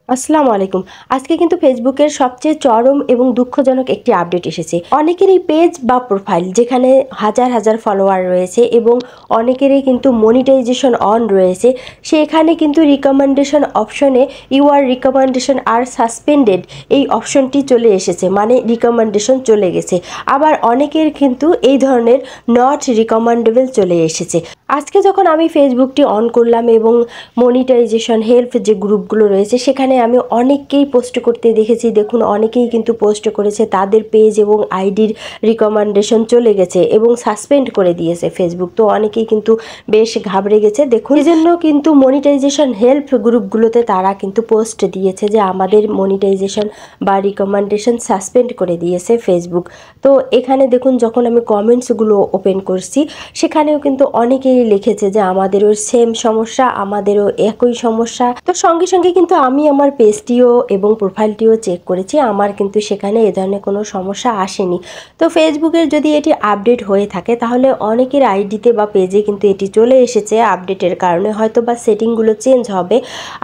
আসসালামু আলাইকুম। আজকে কিন্তু ফেসবুকের সবচেয়ে চরম এবং দুঃখজনক একটি আপডেট এসেছে। অনেকেরই পেজ বা প্রোফাইল যেখানে হাজার হাজার ফলোয়ার রয়েছে এবং অনেকেরই কিন্তু মনিটাইজেশন অন রয়েছে, সেখানে কিন্তু রিকমেন্ডেশন অপশনে ইউর রিকমেন্ডেশন আর সাসপেন্ডেড এই অপশনটি চলে এসেছে, মানে রিকমেন্ডেশন চলে গেছে। আবার অনেকের কিন্তু এই ধরনের নট রিকমেন্ডেবল চলে এসেছে। আজকে যখন আমি ফেসবুকটি অন করলাম এবং মনিটাইজেশন হেল্প যে গ্রুপগুলো রয়েছে সেখানে আমি অনেককেই পোস্ট করতে দেখেছি। দেখুন, অনেকেই কিন্তু পোস্ট করেছে তাদের পেজ এবং আইডির রিকমেন্ডেশন চলে গেছে এবং সাসপেন্ড করে দিয়েছে ফেসবুক। তো অনেকেই কিন্তু বেশ ঘাবড়ে গেছে। দেখুন, এই জন্য কিন্তু মনিটাইজেশন হেল্প গ্রুপগুলোতে তারা কিন্তু পোস্ট দিয়েছে যে আমাদের মনিটাইজেশন বা রিকমেন্ডেশন সাসপেন্ড করে দিয়েছে ফেসবুক। তো এখানে দেখুন, যখন আমি কমেন্টসগুলো ওপেন করছি সেখানেও কিন্তু অনেকেই লিখেছে যে আমাদেরও সেম সমস্যা, আমাদেরও একই সমস্যা। তো সঙ্গে সঙ্গে কিন্তু আমি আমার পেজটিও এবং প্রোফাইলটিও চেক করেছি, আমার কিন্তু সেখানে এ ধরনের কোনো সমস্যা আসেনি। তো ফেসবুকের যদি এটি আপডেট হয়ে থাকে তাহলে অনেকের আইডিতে বা পেজে কিন্তু এটি চলে এসেছে আপডেটের কারণে, হয়তো বা সেটিংগুলো চেঞ্জ হবে।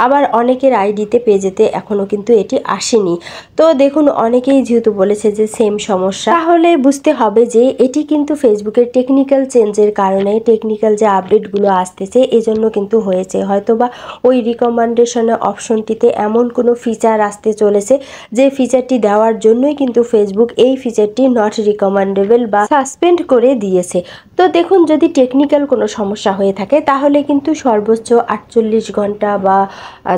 আবার অনেকের আইডিতে পেজেতে এখনও কিন্তু এটি আসেনি। তো দেখুন, অনেকেই যেহেতু বলেছে যে সেম সমস্যা, তাহলে বুঝতে হবে যে এটি কিন্তু ফেসবুকের টেকনিক্যাল চেঞ্জের কারণে, টেকনিক্যাল যে আপডেটগুলো আসতেছে এজন্য কিন্তু হয়েছে। হয়তোবা ওই রিকমেন্ডেশনের অপশনটিতে এমন কোনো ফিচার আসতে চলেছে যে ফিচারটি দেওয়ার জন্যই কিন্তু ফেসবুক এই ফিচারটি নট রিকমেন্ডেবল বা সাসপেন্ড করে দিয়েছে। তো দেখুন, যদি টেকনিক্যাল কোনো সমস্যা হয়ে থাকে তাহলে কিন্তু সর্বোচ্চ 48 ঘন্টা বা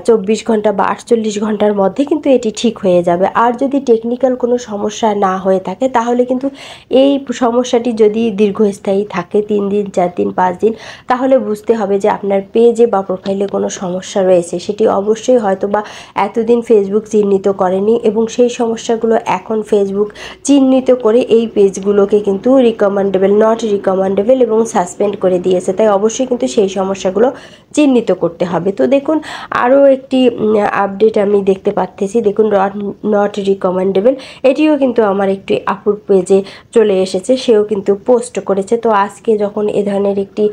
24 ঘন্টা বা 48 ঘন্টার মধ্যে কিন্তু এটি ঠিক হয়ে যাবে। আর যদি টেকনিক্যাল কোনো সমস্যা না হয়ে থাকে তাহলে কিন্তু এই সমস্যাটি যদি দীর্ঘস্থায়ী থাকে 3 দিন, 4 দিন, 5 দিন, তাহলে বুঝতে হবে যে আপনার পেজে বা প্রোফাইলে কোনো সমস্যা রয়েছে। সেটি অবশ্যই হয়তো বা এতদিন ফেসবুক চিহ্নিত করেনি এবং সেই সমস্যাগুলো এখন ফেসবুক চিহ্নিত করে এই পেজগুলোকে কিন্তু রিকমেন্ডেবল, নট রিকমেন্ডেবল এবং সাসপেন্ড করে দিয়েছে। তাই অবশ্যই কিন্তু সেই সমস্যাগুলো চিহ্নিত করতে হবে। তো দেখুন, আরও একটি আপডেট আমি দেখতে পাচ্ছি। দেখুন, নট রিকমেন্ডেবল এটিও কিন্তু আমার একটি আপুর পেজে চলে এসেছে, সেও কিন্তু পোস্ট করেছে। তো আজকে যখন এ ধরনের একটি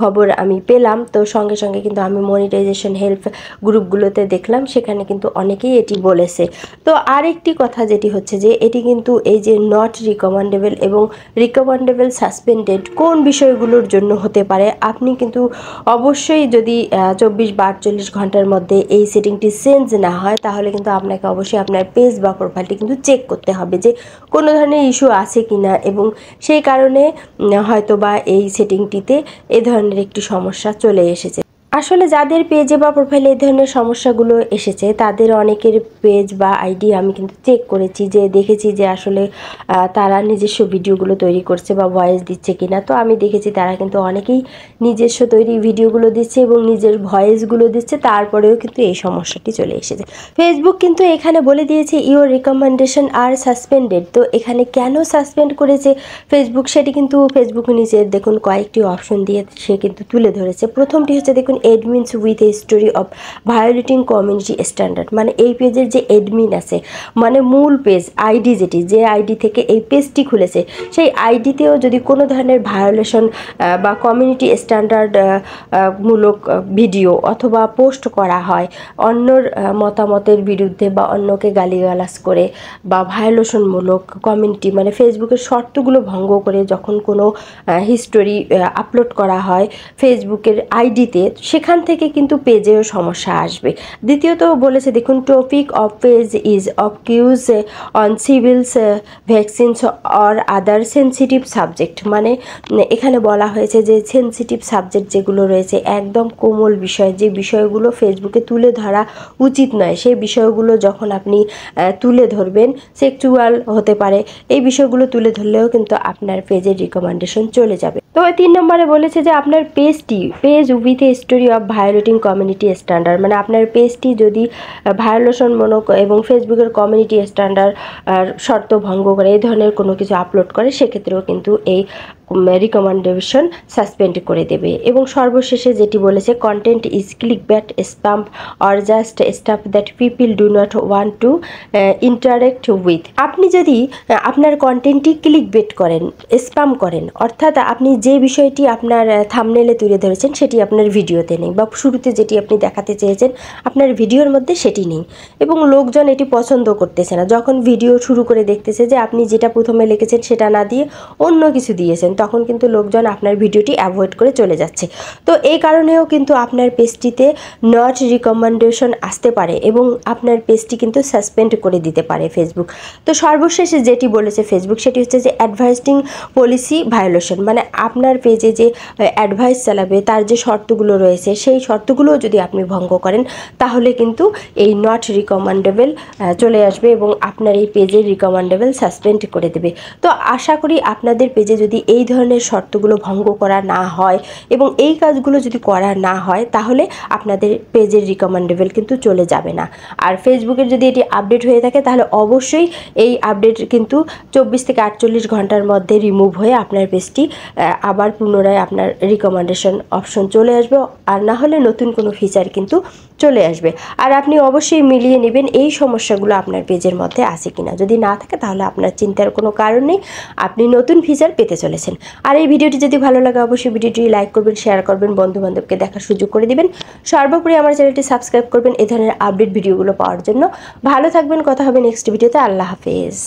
খবর আমি পেলাম তো সঙ্গে সঙ্গে কিন্তু আমি মনিটাইজেশন হেল্প গ্রুপগুলোতে দেখলাম, সেখানে কিন্তু অনেকেই এটি বলেছে। তো আরেকটি কথা যেটি হচ্ছে যে এটি কিন্তু এই যে নট রিকমেন্ডেবল এবং রিকমেন্ডেবল সাসপেন্ডেড কোন বিষয়গুলোর জন্য হতে পারে, আপনি কিন্তু অবশ্যই যদি 24 বা 48 ঘন্টার মধ্যে এই সেটিংটি চেঞ্জ না হয় তাহলে কিন্তু আপনাকে অবশ্যই আপনার পেজ বা প্রোফাইলটি কিন্তু চেক করতে হবে যে কোনো ধরনের ইস্যু আছে কি না, এবং সেই কারণে হয়তো বা এই সেটিংটিতে এ ধরনের একটি সমস্যা চলে এসেছে। আসলে যাদের পেজে বা প্রোফাইলে এই ধরনের সমস্যাগুলো এসেছে তাদের অনেকের পেজ বা আইডি আমি কিন্তু চেক করেছি, যে দেখেছি যে আসলে তারা নিজস্ব ভিডিওগুলো তৈরি করছে বা ভয়েস দিচ্ছে কিনা। তো আমি দেখেছি তারা কিন্তু অনেকেই নিজস্ব তৈরি ভিডিওগুলো দিচ্ছে এবং নিজের ভয়েসগুলো দিচ্ছে, তারপরেও কিন্তু এই সমস্যাটি চলে এসেছে। ফেসবুক কিন্তু এখানে বলে দিয়েছে ইউর রিকমেন্ডেশন আর সাসপেন্ডেড। তো এখানে কেন সাসপেন্ড করেছে ফেসবুক সেটি কিন্তু ফেসবুক নিজের দেখুন কয়েকটি অপশন দিয়ে সে কিন্তু তুলে ধরেছে। প্রথমটি হচ্ছে দেখুন, এডমিনস with a history of violating community standard, মানে এই পেজের যে এডমিন আছে, মানে মূল পেজ আইডি, যে আইডি থেকে এই পেজটি খুলেছে সেই আইডিতেও যদি কোনো ধরনের ভায়োলেশন বা কমিউনিটি স্ট্যান্ডার্ড মূলক ভিডিও অথবা পোস্ট করা হয় অন্যর মতামতের বিরুদ্ধে বা অন্যকে গালিগালাজ করে বা ভায়োলেশনমূলক কমিউনিটি, মানে ফেসবুকের শর্তগুলো ভঙ্গ করে যখন কোনো হিস্টোরি আপলোড করা হয় ফেসবুকের আইডিতে, সেখান থেকে কিন্তু পেজেও সমস্যা আসবে। দ্বিতীয়ত বলেছে দেখুন, topic of page is obscure on civils, vaccines or other sensitive subject, মানে এখানে বলা হয়েছে যে সেন্সিটিভ সাবজেক্ট যেগুলো রয়েছে, একদম কোমল বিষয়, যে বিষয়গুলো ফেসবুকে তুলে ধরা উচিত নয়, সেই বিষয়গুলো যখন আপনি তুলে ধরবেন, সেক্সুয়াল হতে পারে, এই বিষয়গুলো তুলে ধরলেও কিন্তু আপনার পেজের রিকমেন্ডেশন চলে যাবে। তো 3 নম্বরে বলেছে যে আপনার page with a history of violating community standard, মানে আপনার পেজটি যদি ভায়োলেশনমূলক এবং ফেসবুকের কমিউনিটি স্ট্যান্ডার্ড শর্ত ভঙ্গ করে এই ধরনের কোনো কিছু আপলোড করে, সেক্ষেত্রেও কিন্তু এই রিকমেন্ডেশন সাসপেন্ড করে দেবে। এবং সর্বশেষে যেটি বলেছে, content is click bait spam or just stuff that people do not want to interact with. আপনি যদি আপনার কন্টেন্টটি ক্লিক বেট করেন, স্প্যাম করেন, অর্থাৎ আপনি যে বিষয়টি আপনার থাম্বনেলে তুলে ধরেছেন সেটি আপনার ভিডিওতে নেই, বা শুরুতে যেটি আপনি দেখাতে চেয়েছেন আপনার ভিডিওর মধ্যে সেটি নেই, এবং লোকজন এটি পছন্দ করতেছে না। যখন ভিডিও শুরু করে দেখতেছে যে আপনি যেটা প্রথমে লিখেছেন সেটা না দিয়ে অন্য কিছু দিয়েছেন, তখন কিন্তু লোকজন আপনার ভিডিওটি অ্যাভয়েড করে চলে যাচ্ছে। তো এই কারণেও কিন্তু আপনার পেজটিতে নট রিকমেন্ডেশন আসতে পারে এবং আপনার পেজটি কিন্তু সাসপেন্ড করে দিতে পারে ফেসবুক। তো সর্বশেষে যেটি বলেছে ফেসবুক সেটি হচ্ছে যে অ্যাডভাইসিং পলিসি ভায়োলেশন, মানে আপনার পেজে যে অ্যাডভাইস চালাবে তার যে শর্তগুলো রয়েছে সেই শর্তগুলো যদি আপনি ভঙ্গ করেন তাহলে কিন্তু এই নট রিকমেন্ডেবল চলে আসবে এবং আপনার এই পেজের রিকমেন্ডেবল সাসপেন্ড করে দেবে। তো আশা করি আপনাদের পেজে যদি এই ধরনের শর্তগুলো ভঙ্গ করা না হয় এবং এই কাজগুলো যদি করা না হয় তাহলে আপনাদের পেজের রিকমেন্ডেবল কিন্তু চলে যাবে না। আর ফেসবুকের যদি এটি আপডেট হয়ে থাকে তাহলে অবশ্যই এই আপডেট কিন্তু 24 থেকে 48 ঘন্টার মধ্যে রিমুভ হয়ে আপনার পেজটি আবার পুনরায় আপনার রিকমেন্ডেশন অপশন চলে আসবে, আর না হলে নতুন কোনো ফিচার কিন্তু চলে আসবে। আর আপনি অবশ্যই মিলিয়ে নেবেন এই সমস্যাগুলো আপনার পেজের মধ্যে আছে কিনা। যদি না থাকে তাহলে আপনার চিন্তার কোনো কারণ নেই, আপনি নতুন ফিচার পেতে চলেছেন। আর এই ভিডিওটি যদি ভালো লাগে অবশ্যই ভিডিওটি লাইক করবেন, শেয়ার করবেন, বন্ধুবান্ধবকে দেখার সুযোগ করে দিবেন। সর্বোপরি আমার চ্যানেলটি সাবস্ক্রাইব করবেন এই ধরনের আপডেট ভিডিওগুলো পাওয়ার জন্য। ভালো থাকবেন, কথা হবে নেক্সট ভিডিওতে। আল্লাহ হাফেজ।